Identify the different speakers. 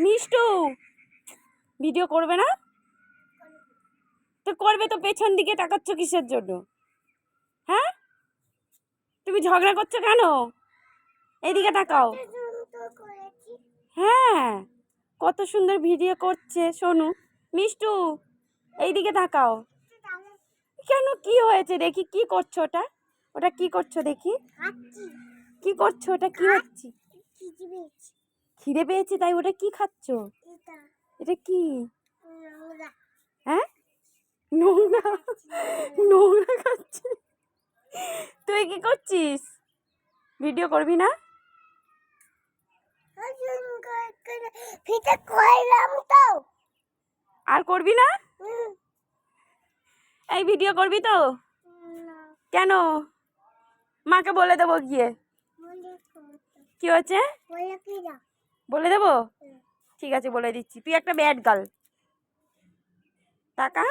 Speaker 1: Mishtu video করবে না? তো করবে তো, পেছন দিকে তাকাচ্ছ কিসের জন্য? হ্যাঁ, তুমি ঝগড়া করছো কেন? এইদিকে তাকাও। হ্যাঁ, কত সুন্দর ভিডিও করছে সোনু। মিষ্টু এইদিকে তাকাও। কেন, কি হয়েছে দেখি? কি করছো ওটা? ওটা কি করছো দেখি? কি করছো ওটা? কি হচ্ছে? খিদে পেয়েছে তাই ওটা কি খাচ্ছো? এটা কি? হ্যাঁ, নোংরা। নোংরা খাচ্ছি। তুই কি করছিস? ভিডিও করবি না? আর করবি না? এই ভিডিও করবি তো? কেন? মাকে বলে দেবো গিয়ে। কি হয়েছে বলে দেবো? ঠিক আছে, বলে দিচ্ছি। তুই একটা ব্যাড গার্ল। টাকা